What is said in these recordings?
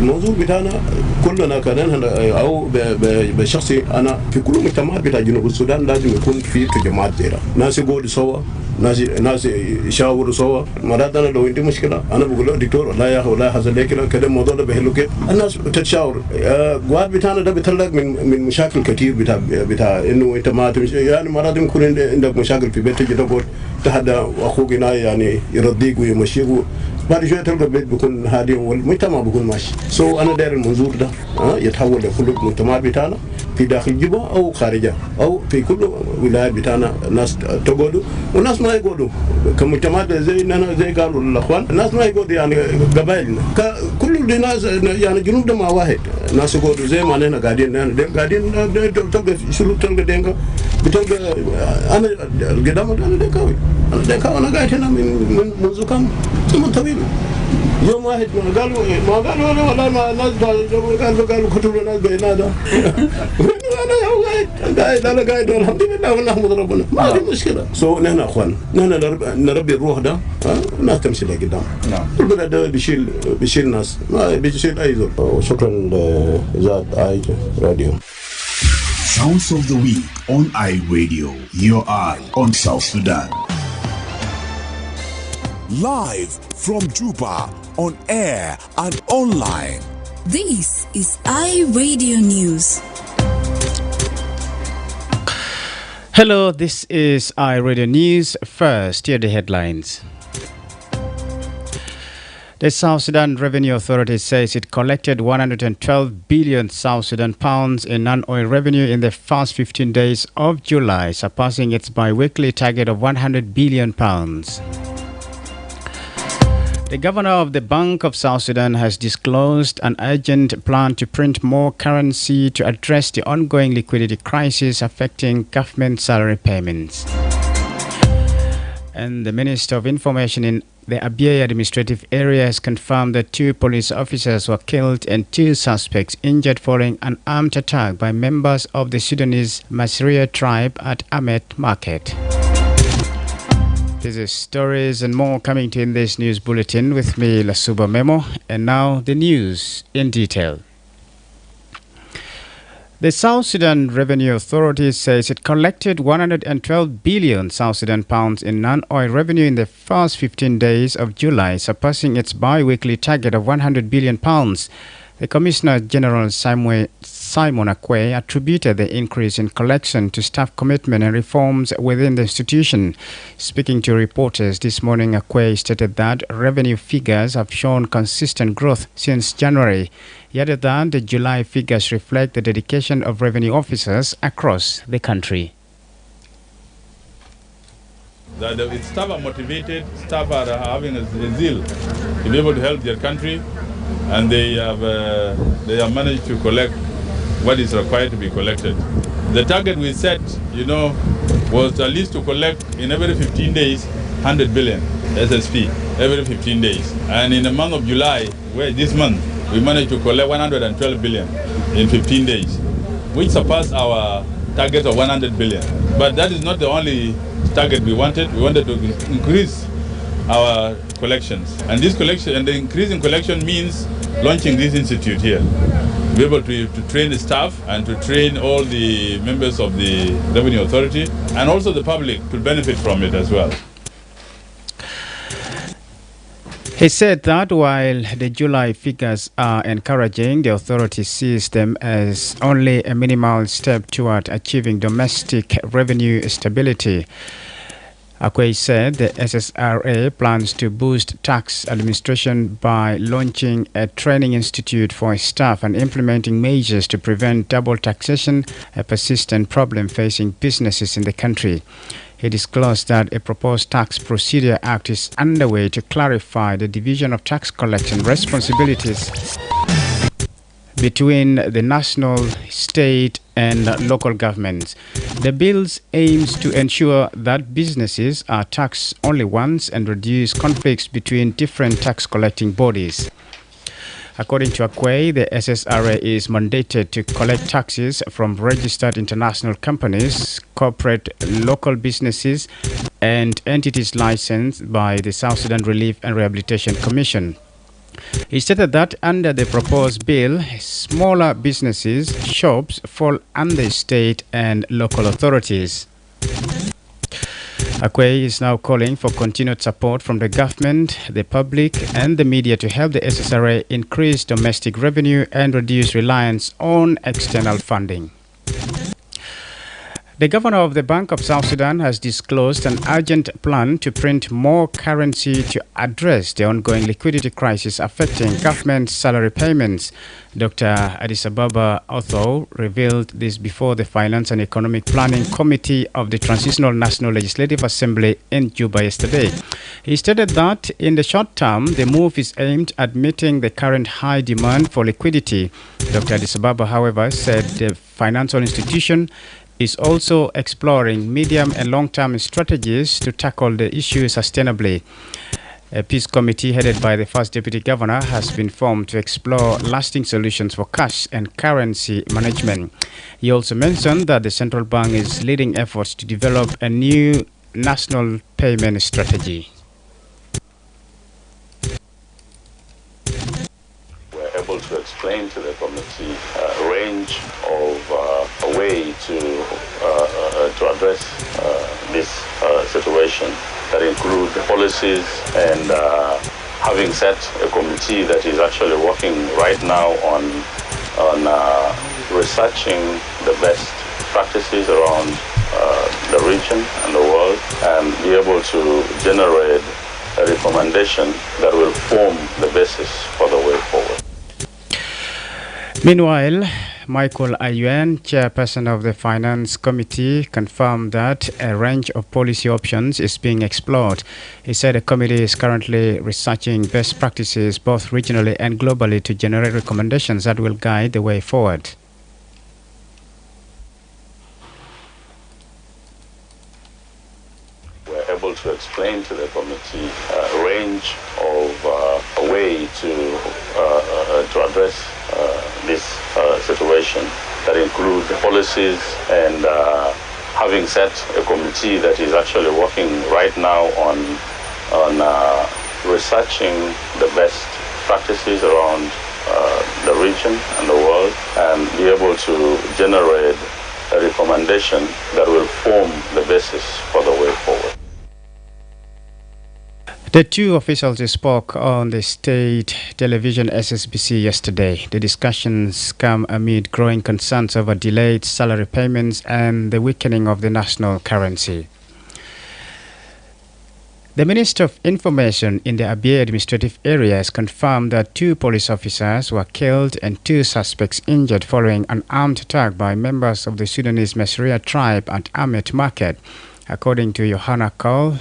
المنظور بتاعنا كلنا كمان او بشخصي انا في كل مجتمعات بتاع جنوب السودان لازم يكون في تجمعات زي ناس يقعدوا سوا ناس يشاوروا سوا. مرات انا لو عندي مشكله انا بقول له دكتور والله يا اخي والله حصل لي كده الموضوع ده بيحلو كيف. الناس تتشاور. قوات بتاعنا ده بيطلق من مشاكل كثير بتاع انه انت ما تمشي. يعني مرات يكون عندك مشاكل في بيتك تقعد تحدى اخوك هنا يعني يرضيك ويمشيك بعد شويه تلقى البيت بيكون هادي والمجتمع بيكون ماشي. انا داير المنظور ده يتحول لكل المجتمعات بتاعنا في داخل جبهه او خارجها او في كل ولايات بتاعنا ناس تقعدوا وناس ما يقعدوا كمجتمعات زي قالوا الاخوان الناس ما يقعدوا يعني قبائل كل الناس يعني جنوب ده مع واحد ناس يقعدوا زي ما احنا قاعدين تلقى شلوك تلقى دينكا بتلقى انا القدام انا دينكاوي انا قاعد هنا من منذ كم زمن طويل. يوم واحد ما قالوا والله ما الناس قالوا كتبوا الناس بيننا انا قاعد الحمد لله ونحمد ربنا ما في مشكله. نحن اخوان نحن نربي الروح ده الناس تمشي لقدام. البلد ده بيشيل ناس ما بيشيل اي زول. وشكرا لإذاعة اي راديو. Sounds of the Week on iRadio, your eye on South Sudan. Live from Juba, on air and online. This is iRadio News. Hello, this is iRadio News. First, here are the headlines. The South Sudan Revenue Authority says it collected 112 billion South Sudan pounds in non-oil revenue in the first 15 days of July, surpassing its bi-weekly target of 100 billion pounds. The governor of the Bank of South Sudan has disclosed an urgent plan to print more currency to address the ongoing liquidity crisis affecting government salary payments. And the Minister of Information in the Abyei administrative area has confirmed that 2 police officers were killed and 2 suspects injured following an armed attack by members of the Sudanese Masriya tribe at Amet Market. This is stories and more coming to in this news bulletin with me, Lasuba Memo. And now the news in detail. The South Sudan Revenue Authority says it collected 112 billion South Sudan pounds in non-oil revenue in the first 15 days of July, surpassing its bi-weekly target of 100 billion pounds. The Commissioner General Simon Akwe attributed the increase in collection to staff commitment and reforms within the institution. Speaking to reporters this morning, Akwe stated that revenue figures have shown consistent growth since January. He added that the July figures reflect the dedication of revenue officers across the country. Its staff are motivated, staff are having a zeal to be able to help their country, and they have managed to collect what is required to be collected. The target we set, was at least to collect in every 15 days 100 billion SSP every 15 days. And in the month of July, this month, we managed to collect 112 billion in 15 days, which surpassed our target of 100 billion. But that is not the only target we wanted. We wanted to increase our collections. And this collection and the increase in collection means launching this institute here. Be able to train the staff and to train all the members of the Revenue Authority and also the public to benefit from it as well. He said that while the July figures are encouraging, the authority sees them as only a minimal step toward achieving domestic revenue stability. Akwe said the SSRA plans to boost tax administration by launching a training institute for staff and implementing measures to prevent double taxation, a persistent problem facing businesses in the country. He disclosed that a proposed Tax Procedure Act is underway to clarify the division of tax collection responsibilities between the national, state, and local governments. The bill aims to ensure that businesses are taxed only once and reduce conflicts between different tax collecting bodies. According to Akwe, the SSRA is mandated to collect taxes from registered international companies, corporate local businesses, and entities licensed by the South Sudan Relief and Rehabilitation Commission. He stated that under the proposed bill, smaller businesses, shops fall under state and local authorities. Akwe is now calling for continued support from the government, the public and the media to help the SSRA increase domestic revenue and reduce reliance on external funding. The governor of the Bank of South Sudan has disclosed an urgent plan to print more currency to address the ongoing liquidity crisis affecting government salary payments. Dr. Addis Ababa Otho revealed this before the Finance and Economic Planning Committee of the Transitional National Legislative Assembly in Juba yesterday. He stated that in the short term, the move is aimed at meeting the current high demand for liquidity. Dr. Addis Ababa, however, said the financial institution is also exploring medium and long-term strategies to tackle the issue sustainably. A peace committee headed by the first deputy governor has been formed to explore lasting solutions for cash and currency management. He also mentioned that the central bank is leading efforts to develop a new national payment strategy. We're able to explain to the committee a range of a way to address this situation that include policies, and having set a committee that is actually working right now on researching the best practices around the region and the world, and be able to generate a recommendation that will form the basis for the way forward. Meanwhile, Michael Ayuen, chairperson of the Finance Committee, confirmed that a range of policy options is being explored. He said the committee is currently researching best practices both regionally and globally to generate recommendations that will guide the way forward. We're able to explain to the committee a range of a way to address this situation that include policies, and having set a committee that is actually working right now on researching the best practices around the region and the world, and be able to generate a recommendation that will form the basis for the way forward. The two officials spoke on the state television SSBC yesterday. The discussions come amid growing concerns over delayed salary payments and the weakening of the national currency. The Minister of Information in the Abyei administrative area has confirmed that 2 police officers were killed and 2 suspects injured following an armed attack by members of the Sudanese Mesria tribe at Amet Market. According to Johanna Cole,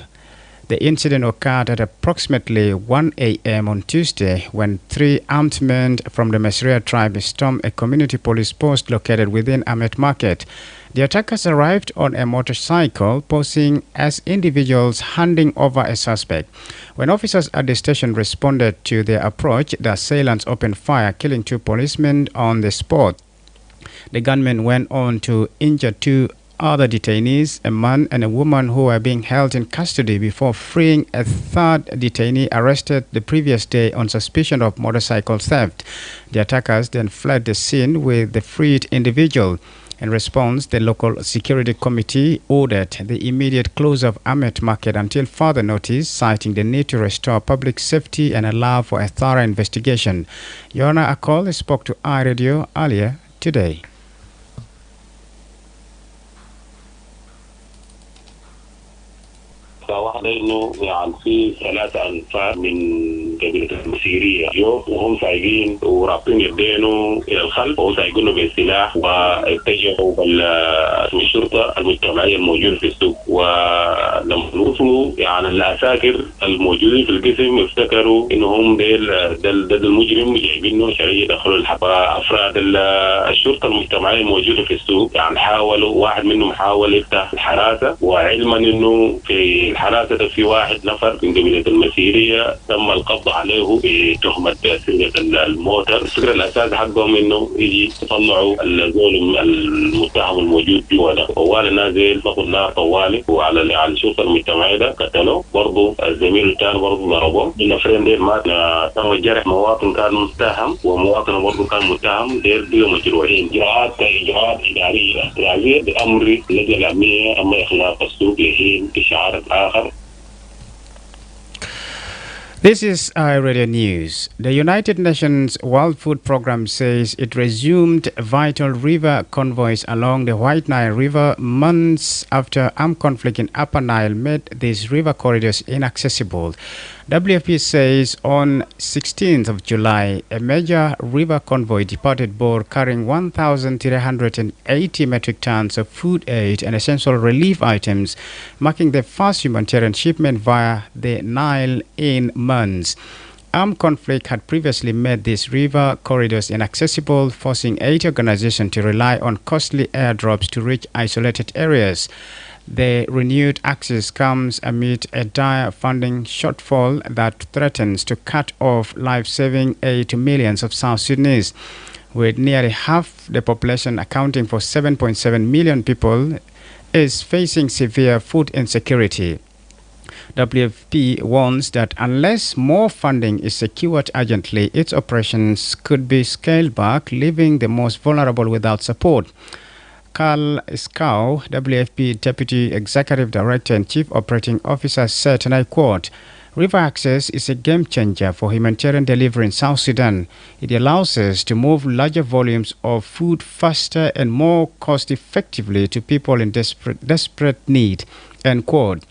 the incident occurred at approximately 1 a.m. on Tuesday when 3 armed men from the Mesria tribe stormed a community police post located within Amet Market. The attackers arrived on a motorcycle, posing as individuals handing over a suspect. When officers at the station responded to their approach, the assailants opened fire, killing 2 policemen on the spot. The gunmen went on to injure 2 other detainees, a man and a woman who were being held in custody before freeing a 3rd detainee arrested the previous day on suspicion of motorcycle theft. The attackers then fled the scene with the freed individual. In response, the local security committee ordered the immediate close of Amet Market until further notice, citing the need to restore public safety and allow for a thorough investigation. Yona Akol spoke to iRadio earlier today. واحدة إنه يعني في 3 أنفار من قبيلة المسيرية وهم سايقين ورابطين يدينه إلى الخلف وهم سايقينه بالسلاح واتجهوا بالشرطة المجتمعية الموجودة في السوق، ولما وصلوا يعني العساكر الموجودين في القسم افتكروا إنهم ده المجرم جايبينه عشان يدخلوا الحبة. أفراد الشرطة المجتمعية الموجودة في السوق يعني حاولوا، واحد منهم حاول يفتح الحراسة، وعلما إنه في الحراسة في واحد نفر من قبيلة المسيرية تم القبض حطوا عليه تهمة سرقة الموتر. الفكرة الأساس حقهم إنه يجي يطلعوا الزول المتهم الموجود جوا ده، طوالي نازل طفوا النار طوالي، وعلى الشرطة المجتمعية ده قتلوه، برضه الزميل الثاني برضه ضربوه. النفرين ديل مات تم جرح مواطن كان متهم ومواطن برضه كان متهم، ديل بيهم مجروحين. إجراءات إدارية بأمر اللجنة الأمنية أما إخلاق السوق لحين إشعار آخر. This is iRadio News. The United Nations World Food Programme says it resumed vital river convoys along the White Nile River months after armed conflict in Upper Nile made these river corridors inaccessible. WFP says on 16th of July, a major river convoy departed Bor carrying 1,380 metric tons of food aid and essential relief items, marking the first humanitarian shipment via the Nile in months. Armed conflict had previously made these river corridors inaccessible, forcing aid organizations to rely on costly airdrops to reach isolated areas. The renewed access comes amid a dire funding shortfall that threatens to cut off life-saving aid to millions of South Sudanese. With nearly half the population accounting for 7.7 million people is facing severe food insecurity. WFP warns that unless more funding is secured urgently, its operations could be scaled back, leaving the most vulnerable without support. Carl Skau, WFP Deputy Executive Director and Chief Operating Officer, said, and I quote, "River access is a game changer for humanitarian delivery in South Sudan. It allows us to move larger volumes of food faster and more cost effectively to people in desperate need." End quote.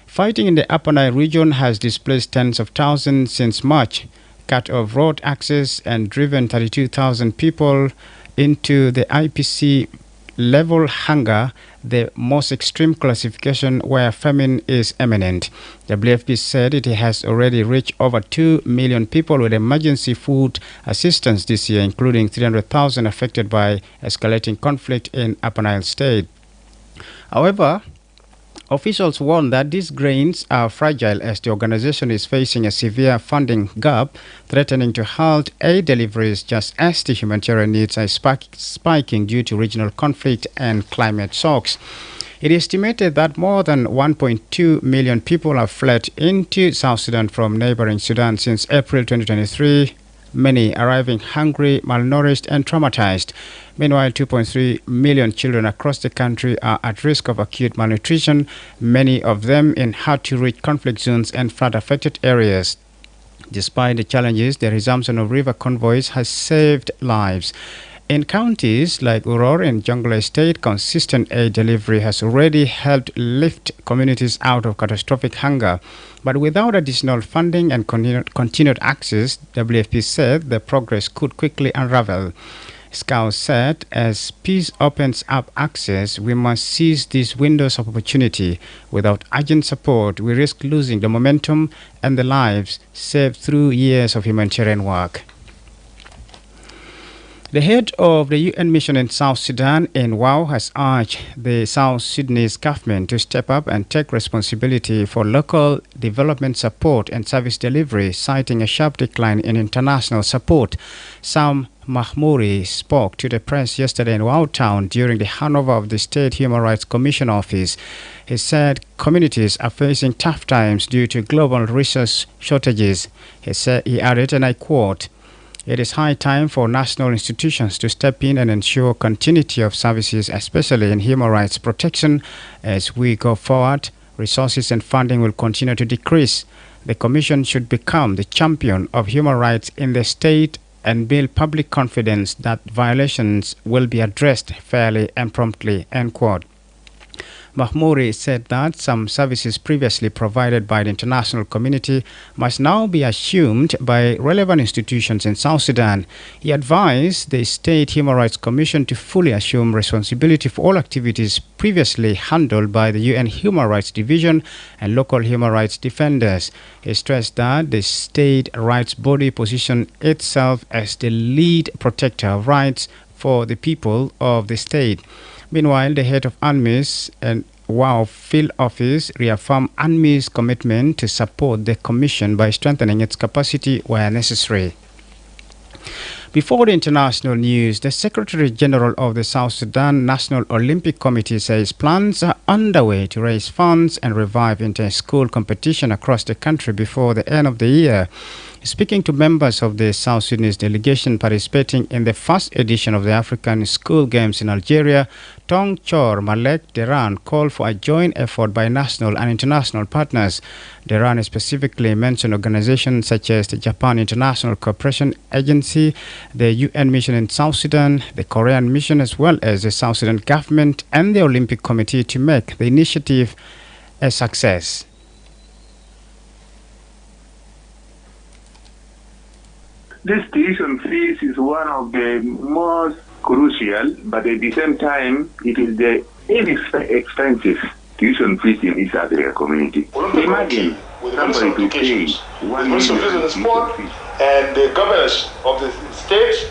Fighting in the Upper Nile region has displaced tens of thousands since March, cut off road access and driven 32,000 people into the IPC level hunger, the most extreme classification where famine is imminent. WFP said it has already reached over 2 million people with emergency food assistance this year, including 300,000 affected by escalating conflict in Upper Nile state. However, officials warn that these grains are fragile as the organization is facing a severe funding gap, threatening to halt aid deliveries just as the humanitarian needs are spiking due to regional conflict and climate shocks. It is estimated that more than 1.2 million people have fled into South Sudan from neighboring Sudan since April 2023, many arriving hungry, malnourished, and traumatized. Meanwhile, 2.3 million children across the country are at risk of acute malnutrition, many of them in hard-to-reach conflict zones and flood-affected areas. Despite the challenges, the resumption of river convoys has saved lives. In counties like Uror and Jonglei State, consistent aid delivery has already helped lift communities out of catastrophic hunger. But without additional funding and continued access, WFP said the progress could quickly unravel. Scouts said, as peace opens up access, we must seize these windows of opportunity. Without urgent support, we risk losing the momentum and the lives saved through years of humanitarian work. The head of the UN mission in South Sudan in WOW has urged the South Sudanese government to step up and take responsibility for local development support and service delivery, citing a sharp decline in international support. Sam Mahmouri spoke to the press yesterday in WOW Town during the handover of the State Human Rights Commission office. He said communities are facing tough times due to global resource shortages. He added, and I quote, "It is high time for national institutions to step in and ensure continuity of services, especially in human rights protection. As we go forward, resources and funding will continue to decrease. The Commission should become the champion of human rights in the state and build public confidence that violations will be addressed fairly and promptly." End quote. Mahmouri said that some services previously provided by the international community must now be assumed by relevant institutions in South Sudan. He advised the State Human Rights Commission to fully assume responsibility for all activities previously handled by the UN Human Rights Division and local human rights defenders. He stressed that the state rights body positioned itself as the lead protector of rights for the people of the state. Meanwhile, the head of UNMISS and WOW field office reaffirmed UNMISS commitment to support the commission by strengthening its capacity where necessary. Before the international news, the Secretary General of the South Sudan National Olympic Committee says plans are underway to raise funds and revive inter-school competition across the country before the end of the year. Speaking to members of the South Sudanese delegation participating in the first edition of the African School Games in Algeria, Tong Chor Malek Deran called for a joint effort by national and international partners. Deran specifically mentioned organizations such as the Japan International Cooperation Agency, the UN Mission in South Sudan, the Korean Mission, as well as the South Sudan government and the Olympic Committee to make the initiative a success. This tuition fees is one of the most crucial, but at the same time, it is the inexpensive tuition fees in East Africa community. Imagine somebody to pay 1 million tuition fees. And the governors of the states.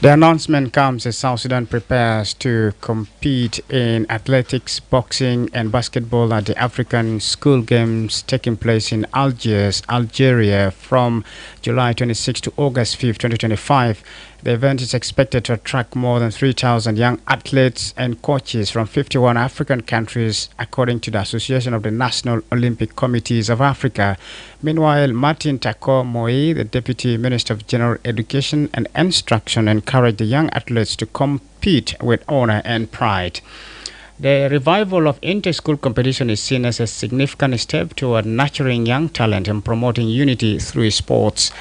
The announcement comes as South Sudan prepares to compete in athletics, boxing and basketball at the African School Games taking place in Algiers, Algeria from July 26 to August 5, 2025. The event is expected to attract more than 3,000 young athletes and coaches from 51 African countries, according to the Association of the National Olympic Committees of Africa. Meanwhile, Martin Tako Moi, the Deputy Minister of General Education and Instruction, encouraged the young athletes to compete with honor and pride. The revival of inter-school competition is seen as a significant step toward nurturing young talent and promoting unity through sports.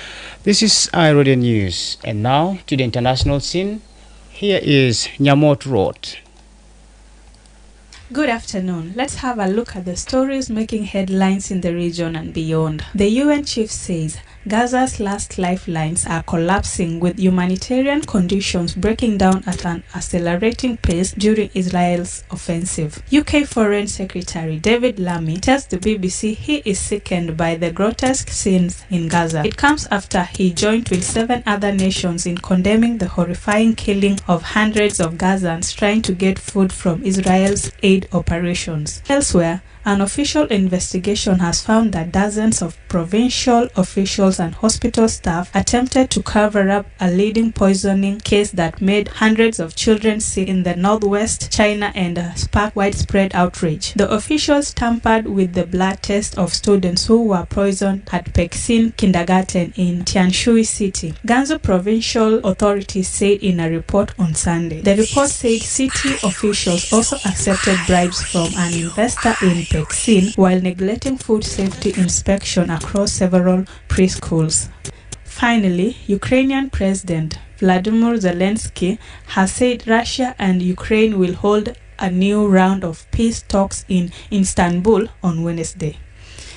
This is iRadio News. And now to the international scene. Here is Nyamot Road. Good afternoon. Let's have a look at the stories making headlines in the region and beyond. The UN chief says Gaza's last lifelines are collapsing, with humanitarian conditions breaking down at an accelerating pace during Israel's offensive. UK Foreign Secretary David Lammy tells the BBC he is sickened by the grotesque scenes in Gaza. It comes after he joined with 7 other nations in condemning the horrifying killing of hundreds of Gazans trying to get food from Israel's aid operations. Elsewhere, an official investigation has found that dozens of provincial officials and hospital staff attempted to cover up a leading poisoning case that made hundreds of children sick in the northwest China and sparked widespread outrage. The officials tampered with the blood test of students who were poisoned at Peksin Kindergarten in Tianshui City, Gansu provincial authorities said in a report on Sunday. The report said city officials also accepted bribes from an investor in Peksin while neglecting food safety inspection across several preschools. Finally, Ukrainian President Vladimir Zelensky has said Russia and Ukraine will hold a new round of peace talks in Istanbul on Wednesday.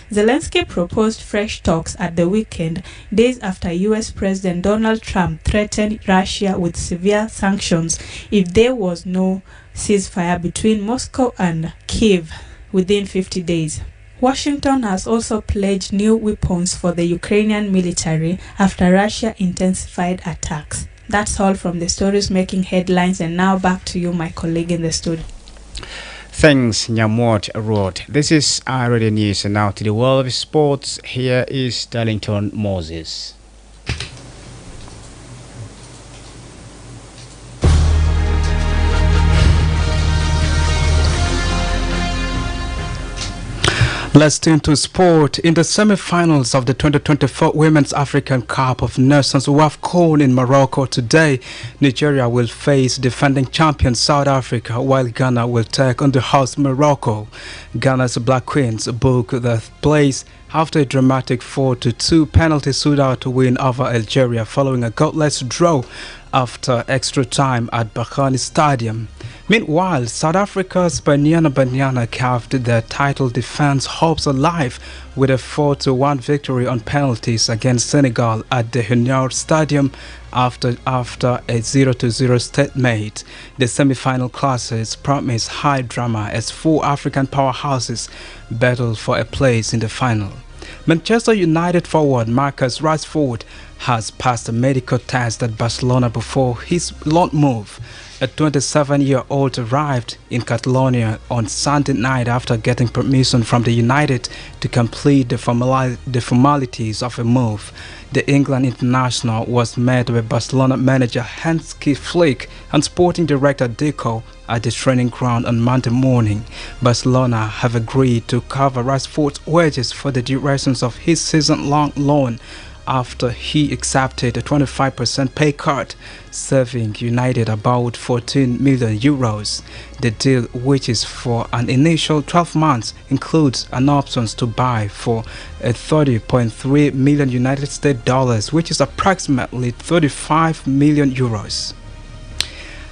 Zelensky proposed fresh talks at the weekend, days after US President Donald Trump threatened Russia with severe sanctions if there was no ceasefire between Moscow and Kyiv within 50 days. Washington has also pledged new weapons for the Ukrainian military after Russia intensified attacks. That's all from the stories making headlines, and now back to you, my colleague in the studio. Thanks, Nyamot Road. This is iRadio News, and now to the world of sports. Here is Darlington Moses. Let's turn to sport. In the semi-finals of the 2024 Women's African Cup of Nations WAFCON in Morocco today, Nigeria will face defending champion South Africa, while Ghana will take on the host Morocco. Ghana's Black Queens book the place after a dramatic 4-2 penalty shootout win over Algeria following a goalless draw after extra time at Bakhani Stadium. Meanwhile, South Africa's Banyana kept their title defense hopes alive with a 4-1 victory on penalties against Senegal at the Hunior Stadium after a 0-0 stalemate. The semi-final classes promise high drama as 4 African powerhouses battle for a place in the final. Manchester United forward Marcus Rashford has passed a medical test at Barcelona before his loan move. A 27-year-old arrived in Catalonia on Sunday night after getting permission from the United to complete the formalities of a move. The England international was met with Barcelona manager Hansi Flick and sporting director Deco at the training ground on Monday morning. Barcelona have agreed to cover Rashford's wages for the durations of his season-long loan after he accepted a 25% pay cut, saving United about 14 million euros. The deal, which is for an initial 12 months, includes an option to buy for a 30.3 million United States dollars, which is approximately 35 million euros.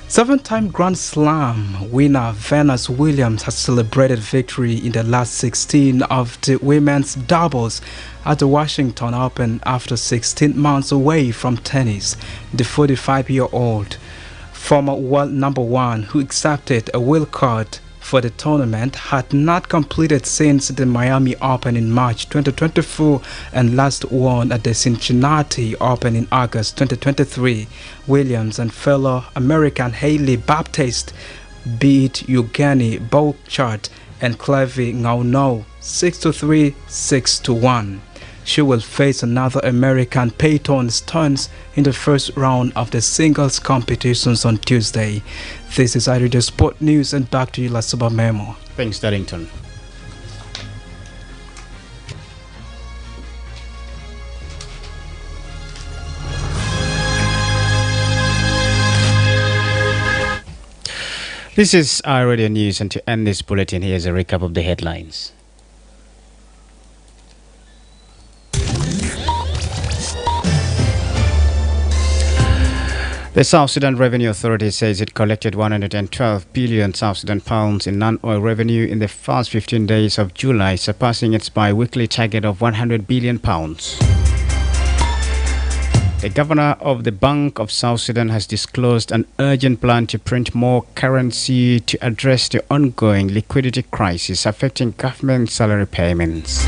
Seven-time Grand Slam winner Venus Williams has celebrated victory in the last 16 of the women's doubles at the Washington Open after 16 months away from tennis. The 45-year-old former world number one, who accepted a wild card for the tournament, had not completed since the Miami Open in March 2024 and last won at the Cincinnati Open in August 2023. Williams and fellow American Hailey Baptiste beat Eugenie Bouchard and Clevie Ngauno 6-3, 6-1. She will face another American, Peyton Stearns, in the first round of the singles competitions on Tuesday. This is iRadio Sport News, and back to you, Lasuba Memo. Thanks, Darrington. This is iRadio News, and to end this bulletin, here's a recap of the headlines. The South Sudan Revenue Authority says it collected 112 billion South Sudan pounds in non-oil revenue in the first 15 days of July, surpassing its bi-weekly target of 100 billion pounds. The governor of the Bank of South Sudan has disclosed an urgent plan to print more currency to address the ongoing liquidity crisis affecting government salary payments.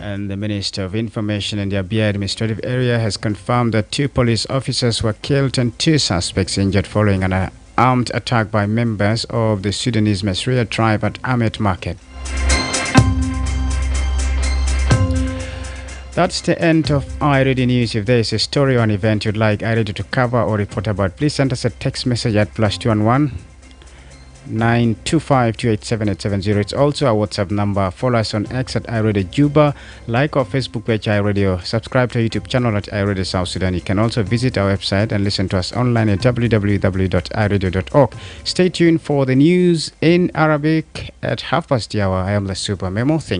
And the Minister of Information in the Abyei administrative area has confirmed that 2 police officers were killed and 2 suspects injured following an armed attack by members of the Sudanese Masria tribe at Amet Market. That's the end of iRadio News. If there is a story or an event you'd like iRadio to cover or report about, please send us a text message at +211 925 287 It's also our WhatsApp number. Follow us on X at iRadio Juba, like our Facebook page iRadio, subscribe to our YouTube channel at iRadio South Sudan. You can also visit our website and listen to us online at www.iradio.org. Stay tuned for the news in Arabic at 12:30. I am Lasuba Memo. Thank you.